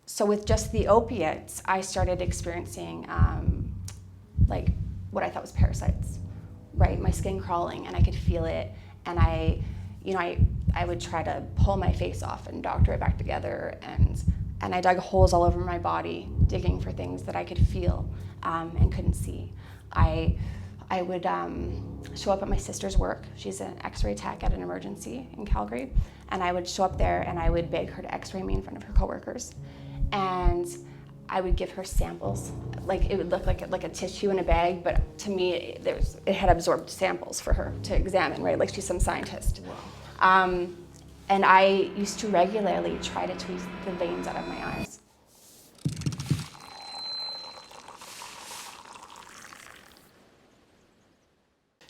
So with just the opiates, I started experiencing like what I thought was parasites, right? My skin crawling, and I could feel it, and I would try to pull my face off and doctor it back together, and I dug holes all over my body, digging for things that I could feel and couldn't see. I would show up at my sister's work. She's an x-ray tech at an emergency in Calgary, and I would show up there and I would beg her to x-ray me in front of her coworkers, and I would give her samples. Like, it would look like a tissue in a bag, but to me it had absorbed samples for her to examine, right? Like she's some scientist. Wow. And I used to regularly try to tweeze the veins out of my eyes.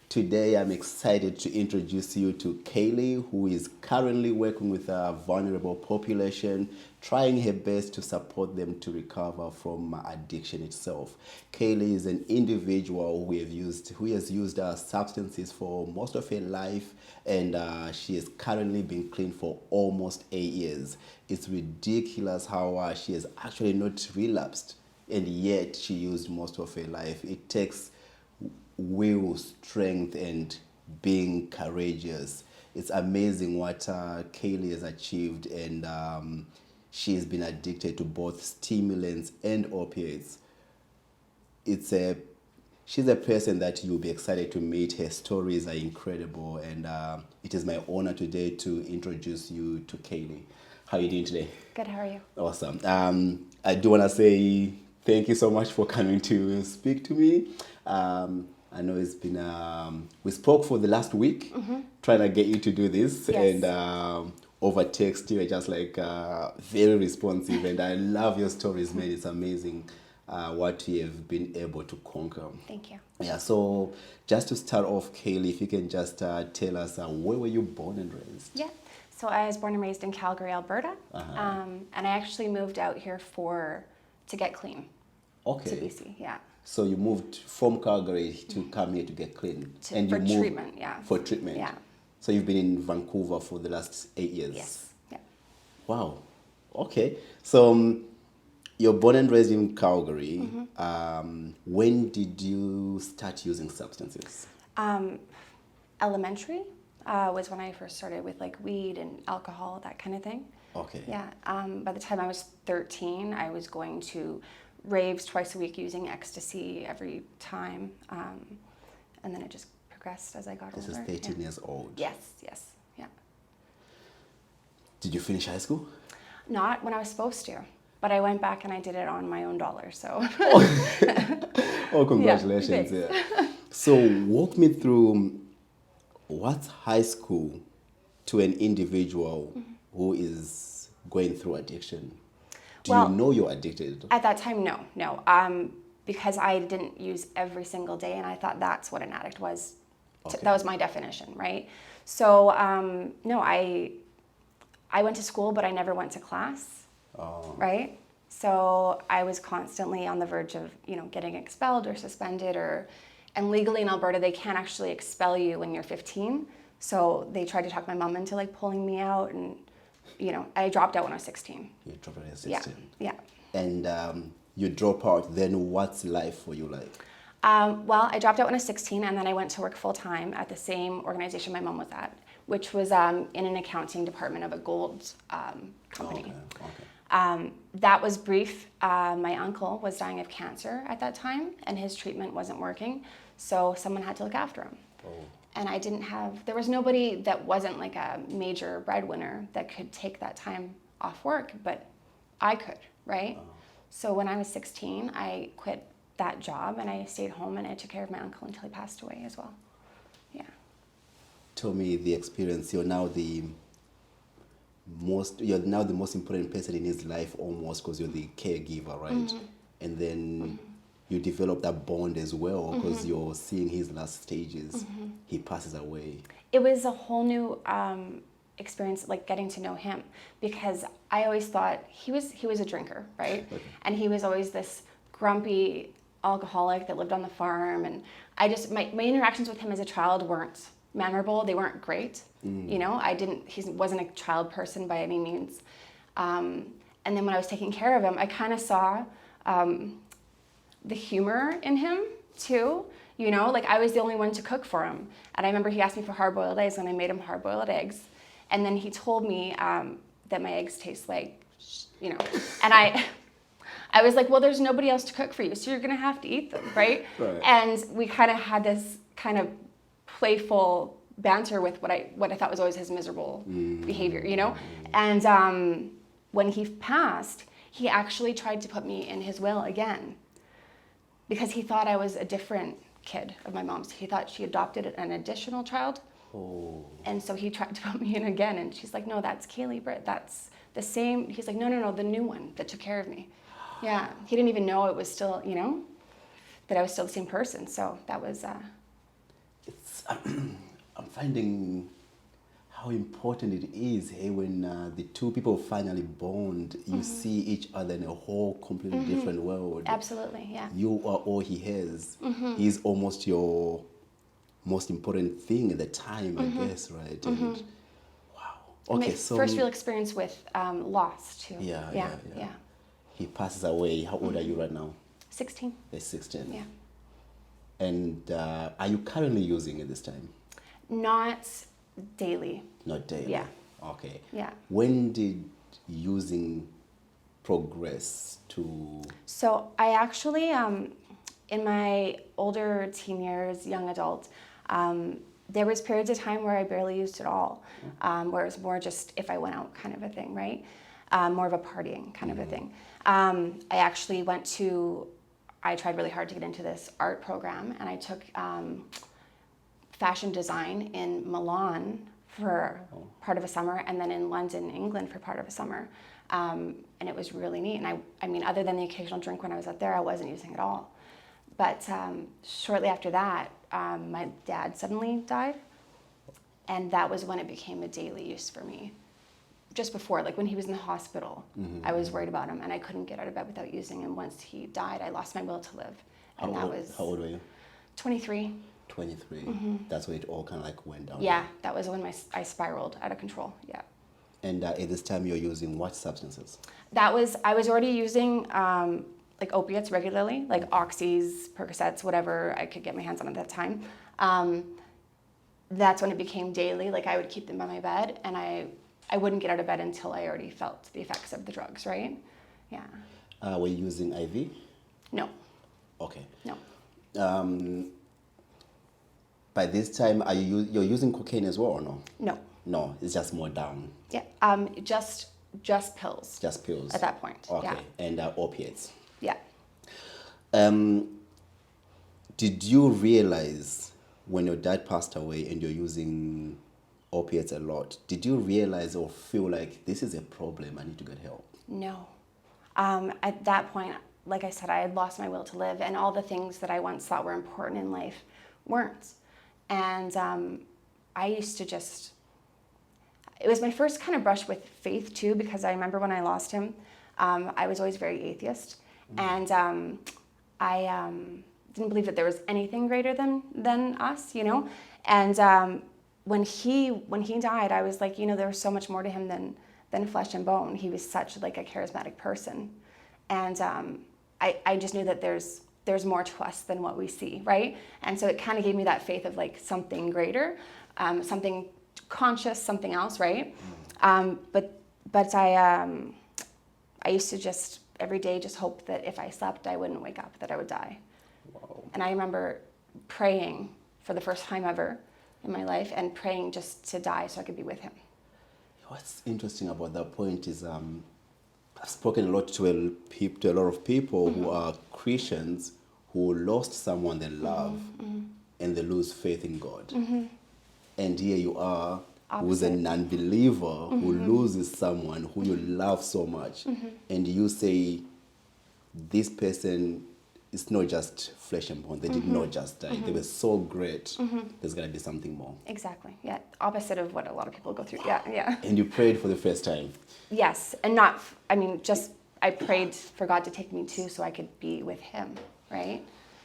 Today, I'm excited to introduce you to Kali, who is currently working with a vulnerable population, trying her best to support them to recover from addiction itself. Kali is an individual who has used substances for most of her life, and she has currently been clean for almost 8 years. It's ridiculous how she has actually not relapsed, and yet she used most of her life. It takes will, strength, and being courageous. It's amazing what Kali has achieved, and she's been addicted to both stimulants and opiates. She's a person that you'll be excited to meet. Her stories are incredible, and it is my honor today to introduce you to Kali. How are you doing today? Good, how are you? Awesome. I do want to say thank you so much for coming to speak to me. I know it's been, we spoke for the last week, trying to get you to do this. Yes. And over text, you were just like very responsive. And I love your stories, man. It's amazing what you have been able to conquer. Thank you. Yeah, so just to start off, Kali, if you can just tell us, where were you born and raised? Yeah, so I was born and raised in Calgary, Alberta. And I actually moved out here to get clean. Okay. To BC, yeah. So you moved from Calgary to come here to get clean. For treatment, yeah. For treatment. Yeah. So you've been in Vancouver for the last 8 years. Yes. Yeah. Wow. Okay. So you're born and raised in Calgary. When did you start using substances? Elementary was when I first started with like weed and alcohol, that kind of thing. Okay. Yeah. By the time I was 13, I was going to raves twice a week using ecstasy every time. And then it just progressed as I got older. This is 13 years old. Yes, yeah. Did you finish high school? Not when I was supposed to, but I went back and I did it on my own dollar, so. Oh, congratulations. Yeah. So walk me through what's high school to an individual who is going through addiction. Do you know you're addicted? At that time, no. Because I didn't use every single day, and I thought that's what an addict was. Okay. That was my definition, right? So, no, I went to school, but I never went to class, right? So I was constantly on the verge of, getting expelled or suspended, and legally in Alberta, they can't actually expel you when you're 15. So they tried to talk my mom into like pulling me out, and I dropped out when I was 16. You dropped out at 16? Yeah. And you drop out, then what's life for you like? Well, I dropped out when I was 16, and then I went to work full-time at the same organization my mom was at, which was in an accounting department of a gold company. Okay. That was brief. My uncle was dying of cancer at that time, and his treatment wasn't working, so someone had to look after him. Oh. And there was nobody that wasn't like a major breadwinner that could take that time off work, but I could, right? Oh. So when I was 16, I quit that job and I stayed home and I took care of my uncle until he passed away as well. Yeah. Tell me the experience. You're now the most important person in his life almost, because you're the caregiver, right? And then you develop that bond as well, because you're seeing his last stages. He passes away. It was a whole new experience, like getting to know him, because I always thought he was a drinker, right? Okay. And he was always this grumpy alcoholic that lived on the farm, and my interactions with him as a child weren't memorable. They weren't great. He wasn't a child person by any means. And then when I was taking care of him, I kind of saw the humor in him too. You know, like I was the only one to cook for him. And I remember he asked me for hard-boiled eggs, and I made him hard-boiled eggs. And then he told me that my eggs taste like, you know, and I was like, well, there's nobody else to cook for you, so you're gonna have to eat them, right? Right. And we kind of had this kind of playful banter with what I thought was always his miserable behavior, you know? And when he passed, he actually tried to put me in his will again because he thought I was a different kid of my mom's. He thought she adopted an additional child. Oh. And so he tried to put me in again, and she's like, no, that's Kali-Britt. That's the same. He's like, no, the new one that took care of me. Yeah, he didn't even know it was still, you know, that I was still the same person. So that was... It's, I'm finding how important it is, hey, when the two people finally bond, you see each other in a whole completely different world. Absolutely, yeah. You are all he has. He's almost your most important thing at the time, I guess, right? And, wow. Okay, My so first real experience with loss too. Yeah. He passes away. How old are you right now? 16. You're 16. Yeah. And are you currently using it this time? Not daily. Not daily. Yeah. Okay. Yeah. When did using progress to? So I actually, in my older teen years, young adult, there was periods of time where I barely used at all, where it was more just if I went out kind of a thing, right? More of a partying kind of a thing. I actually I tried really hard to get into this art program, and I took fashion design in Milan for part of a summer, and then in London, England for part of a summer. And it was really neat. And I mean, other than the occasional drink when I was out there, I wasn't using it all. But shortly after that, my dad suddenly died. And that was when it became a daily use for me. Just before, like when he was in the hospital, I was worried about him, and I couldn't get out of bed without using him. Once he died, I lost my will to live. And How old were you? 23. 23. That's when it all kind of like went down. Yeah, that was when I spiraled out of control. Yeah. And at this time, you're using what substances? I was already using like opiates regularly, like oxys, Percocets, whatever I could get my hands on at that time. That's when it became daily. Like I would keep them by my bed, and I wouldn't get out of bed until I already felt the effects of the drugs, right? Yeah. Were you using IV? No. Okay. No. By this time, you're using cocaine as well or no? No. No, it's just more down. Yeah. Just pills. Just pills. At that point. Okay. Yeah. And opiates. Yeah. Did you realize when your dad passed away and you're using opiates a lot, did you realize or feel like this is a problem, I need to get help? No. At that point, like I said, I had lost my will to live, and all the things that I once thought were important in life weren't. And I used to just, it was my first kind of brush with faith too, because I remember when I lost him, I was always very atheist. And I didn't believe that there was anything greater than us, you know? And when he died, I was like, you know, there was so much more to him than flesh and bone. He was such like a charismatic person. And I just knew that there's more to us than what we see, right? And so it kind of gave me that faith of like something greater, something conscious, something else, right? But I used to just every day just hope that if I slept, I wouldn't wake up, that I would die. Wow. And I remember praying for the first time ever in my life, and praying just to die so I could be with him. What's interesting about that point is I've spoken a lot to a lot of people who are Christians who lost someone they love and they lose faith in God. And here you are, who's a non-believer who loses someone who you love so much, and you say this person is not just flesh and bone. They did not just die. They were so great. There's got to be something more. Exactly. Yeah. Opposite of what a lot of people go through. Yeah. Yeah. And you prayed for the first time. Yes, and just I prayed for God to take me too, so I could be with Him. Right.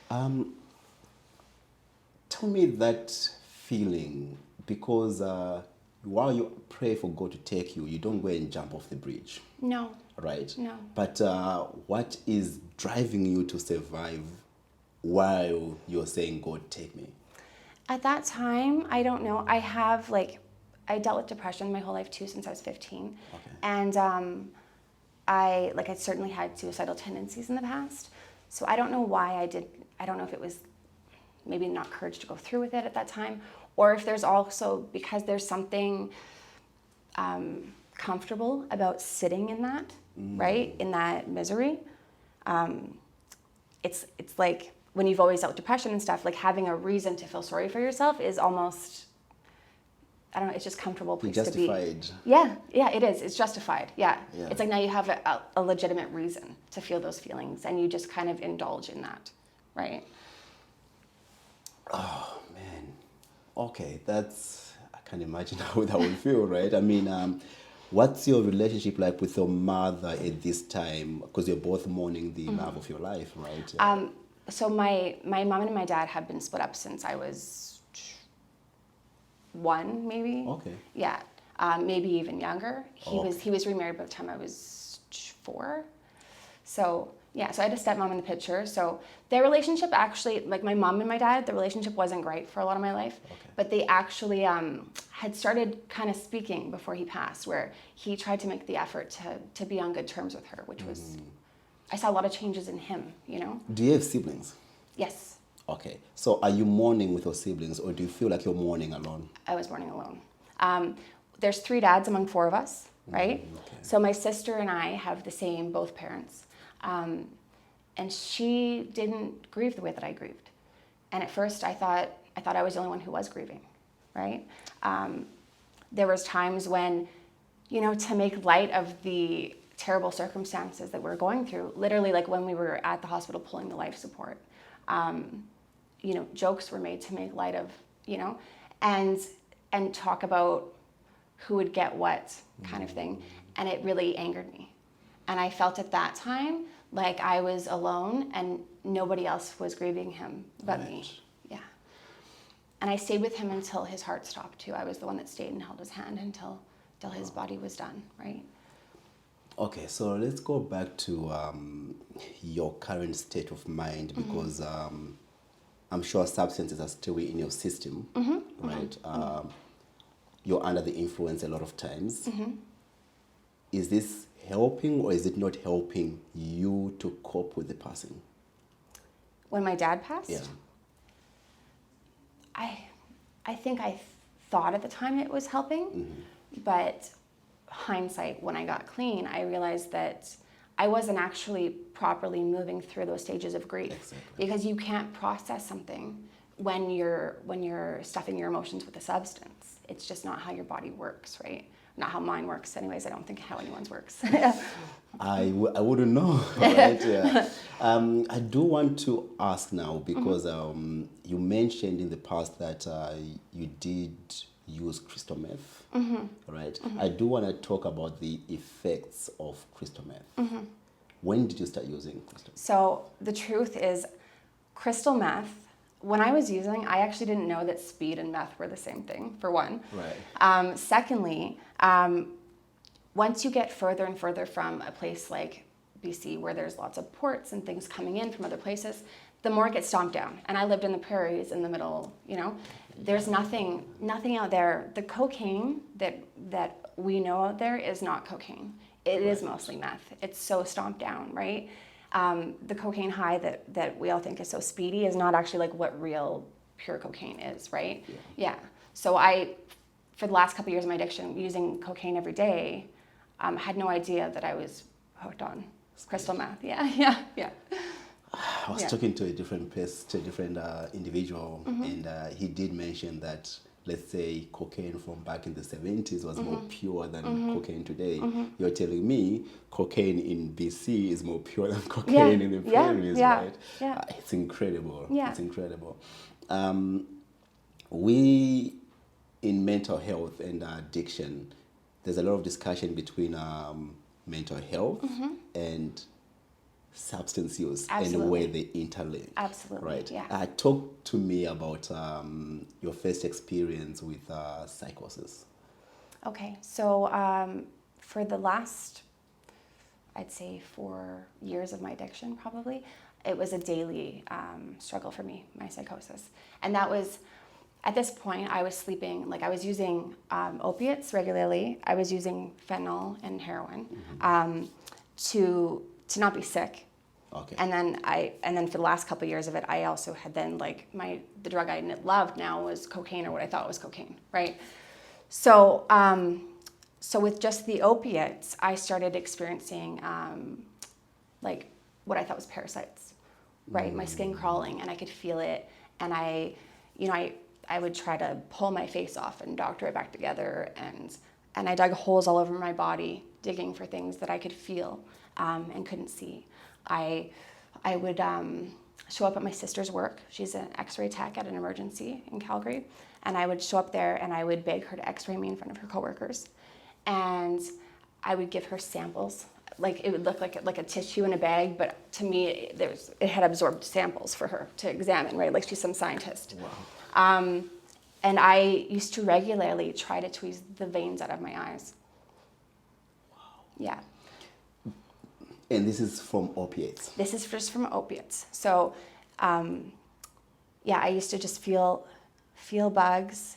Tell me that feeling, because while you pray for God to take you, you don't go and jump off the bridge. No. right? No. But what is driving you to survive while you're saying, God, take me? At that time, I don't know. I dealt with depression my whole life too since I was 15. Okay. And I certainly had suicidal tendencies in the past. So I don't know why I did. I don't know if it was maybe not courage to go through with it at that time, or if there's also because there's something comfortable about sitting in that, right? In that misery. It's like when you've always dealt with depression and stuff, like having a reason to feel sorry for yourself is almost, I don't know, it's just comfortable place to be. Justified. Yeah, it is. It's justified. Yeah. Yeah. It's like now you have a legitimate reason to feel those feelings and you just kind of indulge in that, right? Oh, man. Okay, I can imagine how that would feel, right? I mean, what's your relationship like with your mother at this time? Because you're both mourning the love of your life, right? So my mom and my dad have been split up since I was 1, maybe. Okay. Yeah, maybe even younger. He was remarried by the time I was 4. So yeah, so I had a stepmom in the picture. So their relationship actually, like my mom and my dad, the relationship wasn't great for a lot of my life. Okay. But they actually had started kind of speaking before he passed, where he tried to make the effort to be on good terms with her, which was, I saw a lot of changes in him, you know? Do you have siblings? Yes, Okay. So are you mourning with your siblings, or do you feel like you're mourning alone? I was mourning alone. There's 3 dads among 4 of us, right? Okay. So my sister and I have both parents. And she didn't grieve the way that I grieved. And at first I thought I was the only one who was grieving, right? There was times when, you know, to make light of the terrible circumstances that we were going through, literally like when we were at the hospital pulling the life support, you know, jokes were made to make light of, you know, and talk about who would get what kind of thing. And it really angered me. And I felt at that time like I was alone and nobody else was grieving him but me. Yeah. And I stayed with him until his heart stopped too. I was the one that stayed and held his hand until his body was done, right? Okay, so let's go back to your current state of mind, because I'm sure substances are still in your system, right? You're under the influence a lot of times. Is this helping or is it not helping you to cope with the passing? When my dad passed? Yeah. I think I thought at the time it was helping, but hindsight, when I got clean, I realized that I wasn't actually properly moving through those stages of grief. Exactly. Because you can't process something when you're stuffing your emotions with a substance. It's just not how your body works, right? Not how mine works. Anyways, I don't think how anyone's works. I wouldn't know, right? Yeah. I do want to ask now, because you mentioned in the past that you did use crystal meth, right? I do want to talk about the effects of crystal meth. When did you start using crystal meth? So the truth is, crystal meth, when I was using, I actually didn't know that speed and meth were the same thing, for one. Right. Secondly, once you get further and further from a place like BC, where there's lots of ports and things coming in from other places, the more it gets stomped down. And I lived in the prairies in the middle, you know. There's nothing out there. The cocaine that we know out there is not cocaine. It is mostly meth. It's so stomped down, right? The cocaine high that we all think is so speedy is not actually like what real pure cocaine is, right? Yeah. So for the last couple of years of my addiction, using cocaine every day, had no idea that I was hooked on crystal meth. Yeah. I was talking to a different individual, and he did mention that, let's say, cocaine from back in the 70s was more pure than cocaine today. You're telling me cocaine in BC is more pure than cocaine in the prairies, right? Yeah. It's incredible. Yeah. It's incredible. We, in mental health and addiction, there's a lot of discussion between mental health and substance use. Absolutely. And where they interlink. Absolutely. Right. Yeah. Talk to me about your first experience with psychosis. Okay. So for the last, I'd say 4 years of my addiction, probably. It was a daily struggle for me, my psychosis. And that was, at this point, I was sleeping, like I was using opiates regularly. I was using fentanyl and heroin to not be sick. Okay. And then for the last couple of years of it, I also had then like the drug I loved now was cocaine, or what I thought was cocaine, right? So so with just the opiates, I started experiencing like what I thought was parasites, right? My skin crawling, and I could feel it, and I would try to pull my face off and doctor it back together, and I dug holes all over my body, digging for things that I could feel and couldn't see. I would show up at my sister's work. She's an x-ray tech at an emergency in Calgary. And I would show up there and I would beg her to x-ray me in front of her coworkers. And I would give her samples. Like it would look like a tissue in a bag, but to me, it had absorbed samples for her to examine, right? Like she's some scientist. Wow. And I used to regularly try to tweeze the veins out of my eyes. Wow. Yeah. And this is from opiates? This is just from opiates. So, yeah, I used to just feel bugs.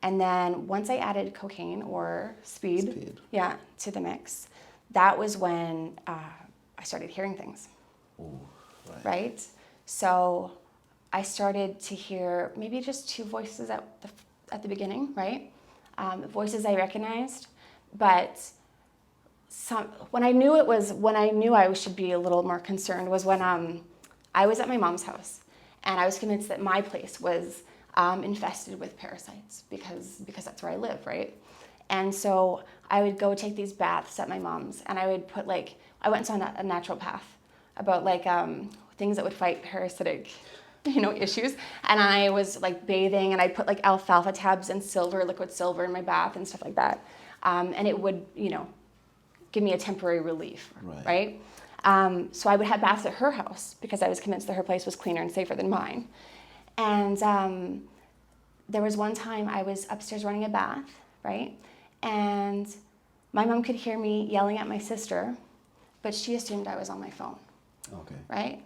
And then once I added cocaine or speed. Yeah, to the mix, that was when I started hearing things. Ooh, right? So I started to hear maybe just 2 voices at the beginning, right? Voices I recognized, but when I knew I should be a little more concerned was when I was at my mom's house, and I was convinced that my place was infested with parasites because that's where I live, right? And so I would go take these baths at my mom's, and I would put I went on a naturopath about things that would fight parasitic, issues. And I was bathing, and I put alfalfa tabs and liquid silver in my bath and stuff like that, and it would give me a temporary relief, right? So I would have baths at her house because I was convinced that her place was cleaner and safer than mine. And there was one time I was upstairs running a bath, right? And my mom could hear me yelling at my sister, but she assumed I was on my phone. Okay. Right?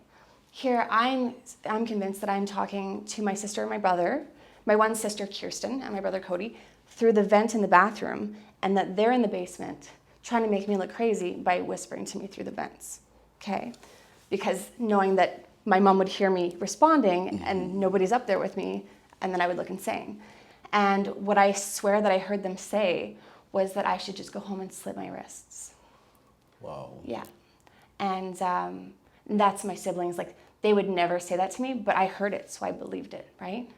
Here I'm convinced that I'm talking to my sister and my brother, my one sister Kirsten and my brother Cody, through the vent in the bathroom, and that they're in the basement trying to make me look crazy by whispering to me through the vents, okay? Because knowing that my mom would hear me responding and nobody's up there with me, and then I would look insane. And what I swear that I heard them say was that I should just go home and slit my wrists. Wow. Yeah. And that's my siblings. They would never say that to me, but I heard it, so I believed it, right?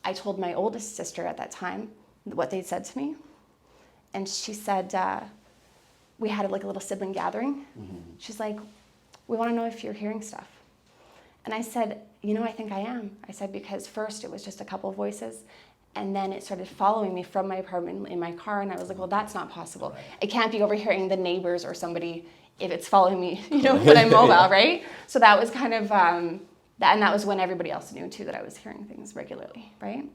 I told my oldest sister at that time what they'd said to me. And she said, we had a little sibling gathering. She's like, we want to know if you're hearing stuff. And I said, I think I am. I said, because first it was just a couple of voices, and then it started following me from my apartment in my car, and I was like, well, that's not possible. Right. I can't be overhearing the neighbors or somebody if it's following me, when I'm mobile, right? So that was kind of, and that was when everybody else knew too that I was hearing things regularly, right?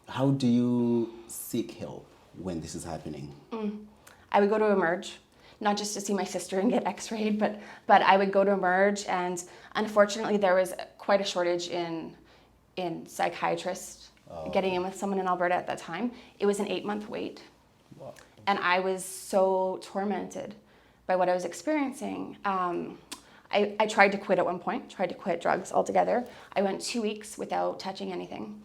How do you seek help when this is happening? I would go to Emerge, not just to see my sister and get x-rayed, but I would go to Emerge, and unfortunately there was quite a shortage in psychiatrists getting in with someone in Alberta at that time. It was an 8-month wait. Wow. And I was so tormented by what I was experiencing. I tried to quit at one point, tried to quit drugs altogether. I went 2 weeks without touching anything.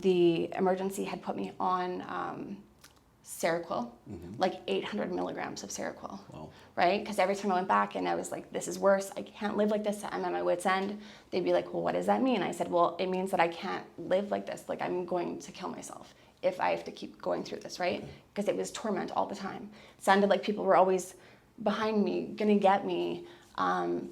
The emergency had put me on Seroquel, 800 milligrams of Seroquel, right? Because every time I went back and I was like, this is worse, I can't live like this, I'm at my wit's end. They'd be like, well, what does that mean? I said, well, it means that I can't live like this, I'm going to kill myself if I have to keep going through this, right? Because it was torment all the time. It sounded like people were always behind me, gonna get me. And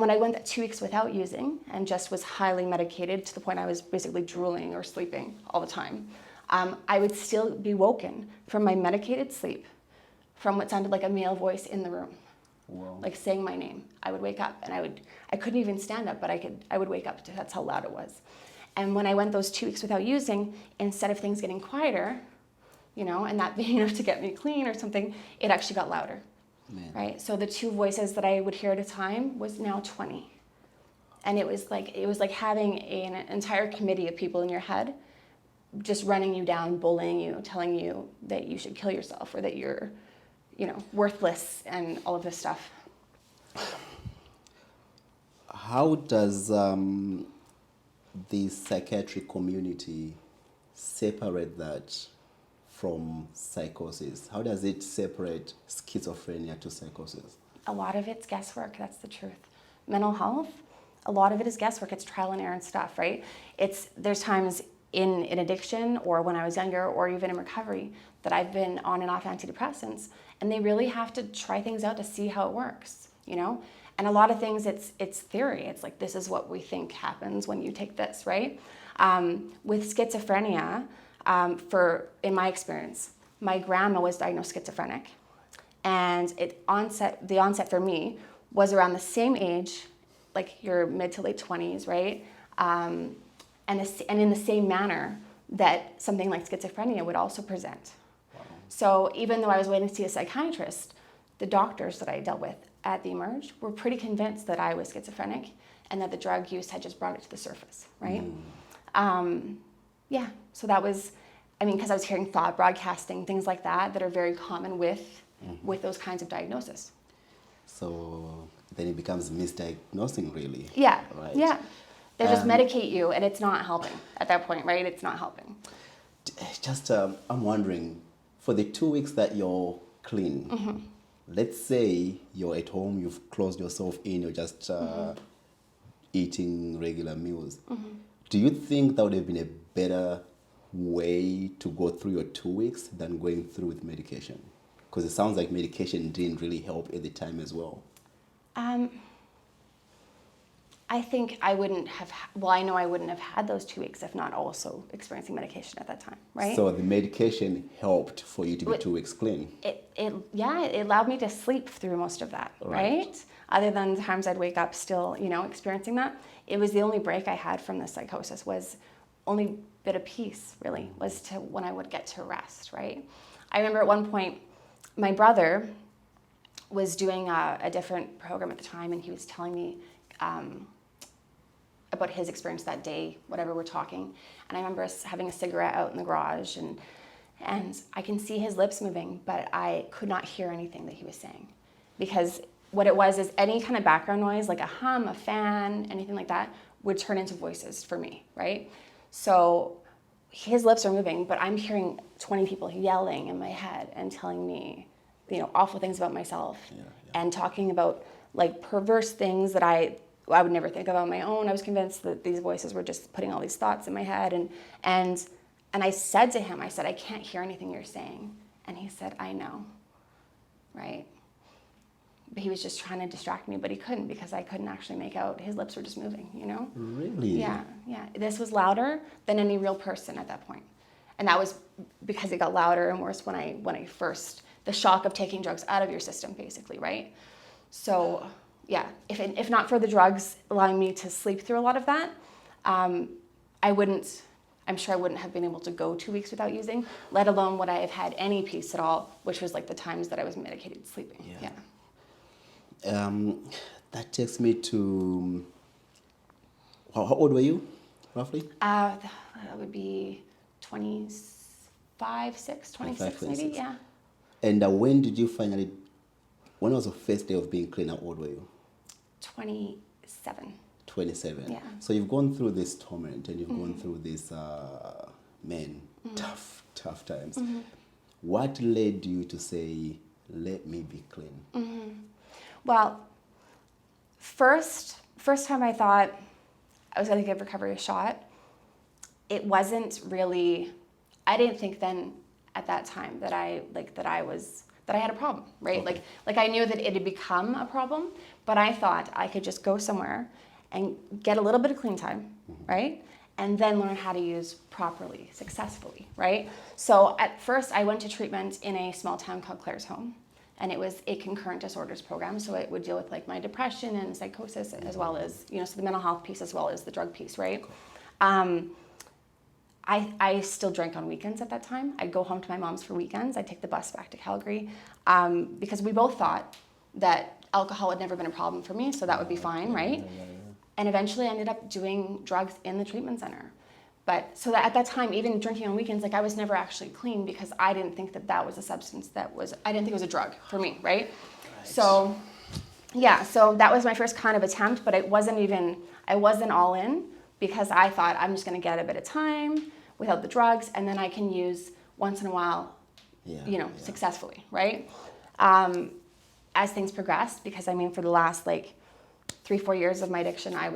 when I went that 2 weeks without using and just was highly medicated to the point I was basically drooling or sleeping all the time, I would still be woken from my medicated sleep from what sounded like a male voice in the room, saying my name. I would wake up, and I couldn't even stand up, but I would wake up. That's how loud it was. And when I went those 2 weeks without using, instead of things getting quieter, and that being enough to get me clean or something, it actually got louder. Man. right? So the 2 voices that I would hear at a time was now 20. And it was like having an entire committee of people in your head just running you down, bullying you, telling you that you should kill yourself or that you're, worthless and all of this stuff. How does the psychiatric community separate that from psychosis? How does it separate schizophrenia to psychosis? A lot of it's guesswork, that's the truth. Mental health, a lot of it is guesswork. It's trial and error and stuff, right? There's times in addiction or when I was younger or even in recovery that I've been on and off antidepressants, and they really have to try things out to see how it works, And a lot of things, it's theory. It's like, this is what we think happens when you take this, right? With schizophrenia, in my experience, my grandma was diagnosed schizophrenic, and the onset for me was around the same age, like your mid to late 20s, right? And in the same manner that something like schizophrenia would also present. Wow. So even though I was waiting to see a psychiatrist, the doctors that I dealt with at the Emerge were pretty convinced that I was schizophrenic and that the drug use had just brought it to the surface, right? So that was, because I was hearing thought broadcasting, things like that are very common with those kinds of diagnoses. So then it becomes misdiagnosing, really. Yeah, right? Yeah. They just medicate you, and it's not helping at that point, right? It's not helping. Just, I'm wondering, for the 2 weeks that you're clean, let's say you're at home, you've closed yourself in, you're just eating regular meals. Do you think that would have been a better way to go through your 2 weeks than going through with medication? Because it sounds like medication didn't really help at the time as well. I think I wouldn't have, I know I wouldn't have had those 2 weeks if not also experiencing medication at that time, right? So the medication helped for you to be 2 weeks clean. It allowed me to sleep through most of that, right? Other than the times I'd wake up still, experiencing that. It was the only break I had from the psychosis, was only bit of peace, really, was to when I would get to rest, right? I remember at one point, my brother was doing a different program at the time, and he was telling me about his experience that day, whatever we're talking. And I remember us having a cigarette out in the garage, and I can see his lips moving, but I could not hear anything that he was saying. Because what it was is any kind of background noise, like a hum, a fan, anything like that, would turn into voices for me, right? So his lips are moving, but I'm hearing 20 people yelling in my head and telling me, awful things about myself, and talking about like perverse things that I would never think of on my own. I was convinced that these voices were just putting all these thoughts in my head. And I said to him, I said, I can't hear anything you're saying. And he said, I know, right? But he was just trying to distract me, but he couldn't, because I couldn't actually make out. His lips were just moving, Really? Yeah. This was louder than any real person at that point. And that was because it got louder and worse when I first, the shock of taking drugs out of your system, basically, right? So, yeah, if not for the drugs allowing me to sleep through a lot of that, I'm sure I wouldn't have been able to go 2 weeks without using, let alone would I have had any peace at all, which was like the times that I was medicated sleeping. Yeah. That takes me to, how old were you, roughly? That would be 26, 26 maybe, yeah. And when was the first day of being clean? How old were you? 27. 27. Yeah. So you've gone through this torment, and you've gone through this, tough times. What led you to say, let me be clean? Well, first time I thought I was going to give recovery a shot, it wasn't really, I didn't think then at that time that I had a problem, right? Okay. Like I knew that it had become a problem, but I thought I could just go somewhere and get a little bit of clean time, right? And then learn how to use properly, successfully, right? So at first I went to treatment in a small town called Claire's Home, and it was a concurrent disorders program. So it would deal with like my depression and psychosis, as well as, so the mental health piece as well as the drug piece, right? I still drank on weekends at that time. I'd go home to my mom's for weekends. I'd take the bus back to Calgary because we both thought that alcohol had never been a problem for me, so that would be fine, right? And eventually I ended up doing drugs in the treatment center. But so that at that time, even drinking on weekends, like I was never actually clean because I didn't think that that was a substance I didn't think it was a drug for me, right? So yeah, so that was my first kind of attempt, but I wasn't all in because I thought I'm just gonna get a bit of time without the drugs and then I can use once in a while, successfully, right? As things progressed, because I mean for the last like 3-4 years of my addiction, I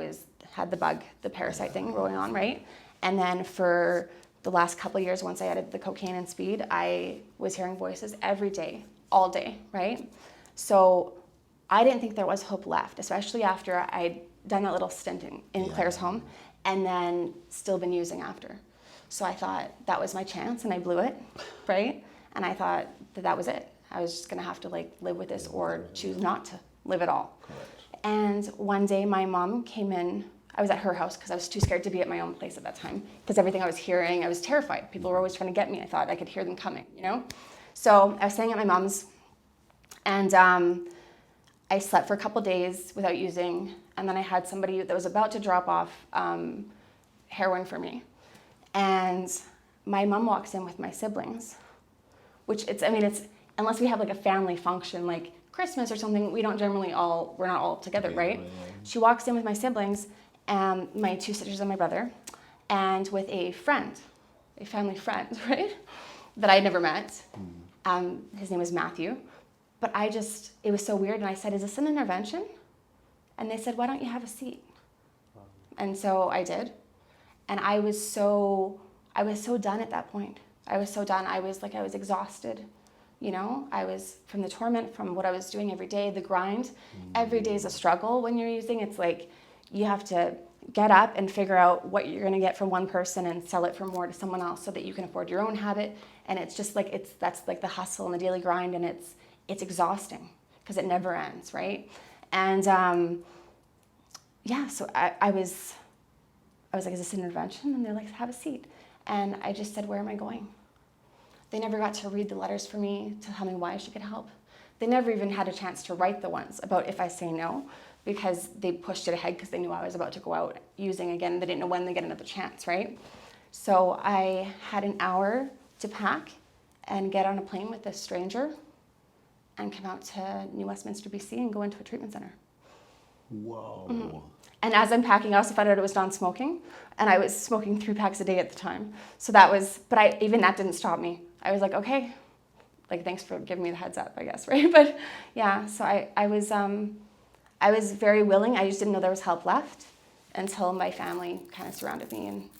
had the parasite thing going on, right? And then for the last couple of years, once I added the cocaine and speed, I was hearing voices every day, all day, right? So I didn't think there was hope left, especially after I'd done that little stint in Claire's home and then still been using after. So I thought that was my chance and I blew it, right? And I thought that was it. I was just gonna have to like live with this or choose not to live at all. Correct. And one day my mom came in. I was at her house because I was too scared to be at my own place at that time because everything I was hearing, I was terrified. People were always trying to get me. I thought I could hear them coming, So I was staying at my mom's and I slept for a couple days without using. And then I had somebody that was about to drop off heroin for me. And my mom walks in with my siblings, which it's unless we have like a family function, like Christmas or something, we're not all together, right? She walks in with my siblings, my 2 sisters and my brother, and with a family friend, right? That I'd never met. His name was Matthew. But it was so weird. And I said, is this an intervention? And they said, why don't you have a seat? And so I did. And I was so done at that point. I was so done. I was exhausted. I was from the torment, from what I was doing every day, the grind. Every day is a struggle when you're using. It's like you have to get up and figure out what you're going to get from one person and sell it for more to someone else so that you can afford your own habit. And it's just like that's like the hustle and the daily grind, and it's exhausting because it never ends, right? And so I was like, is this an intervention? And they're like, have a seat. And I just said, where am I going? They never got to read the letters for me to tell me why she could help. They never even had a chance to write the ones about if I say no, because they pushed it ahead because they knew I was about to go out using again. They didn't know when they get another chance, right? So I had an hour to pack and get on a plane with this stranger and come out to New Westminster, BC and go into a treatment center. Whoa. Mm-hmm. And as I'm packing, I also found out it was non-smoking, and I was smoking 3 packs a day at the time. So even that didn't stop me. I was like, okay, like thanks for giving me the heads up, I guess, right? But yeah, so I was very willing. I just didn't know there was help left until my family kind of surrounded me.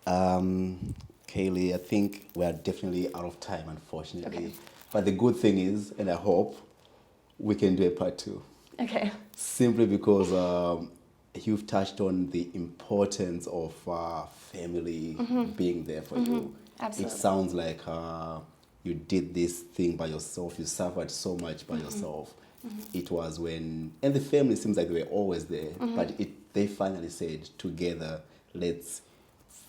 Kaylee, I think we are definitely out of time, unfortunately. Okay. But the good thing is, and I hope, we can do a part 2. Okay. Simply because you've touched on the importance of family being there for you. Absolutely. It sounds like you did this thing by yourself. You suffered so much by yourself. It was and the family seems like they were always there, but they finally said, together, let's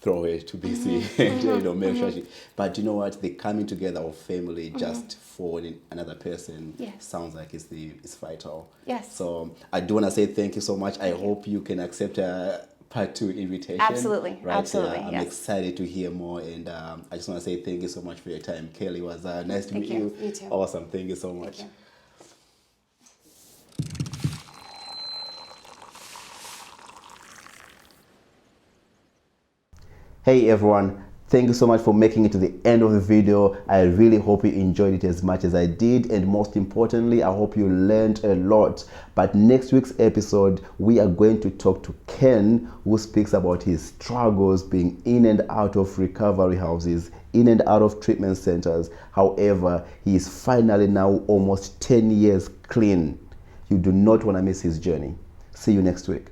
throw her to BC and make sure but you know what, the coming together of family just for another person sounds like it's vital. Yes. So I do want to say thank you so much. I hope you can accept a part 2 invitation. Absolutely. Right? Absolutely. I'm excited to hear more, and I just want to say thank you so much for your time. Kelly, was nice to meet you. You too. Awesome. Thank you so much. Thank you. Hey everyone, thank you so much for making it to the end of the video. I really hope you enjoyed it as much as I did, and most importantly, I hope you learned a lot. But next week's episode, we are going to talk to Ken, who speaks about his struggles being in and out of recovery houses, in and out of treatment centers. However, he is finally now almost 10 years clean. You do not want to miss his journey. See you next week.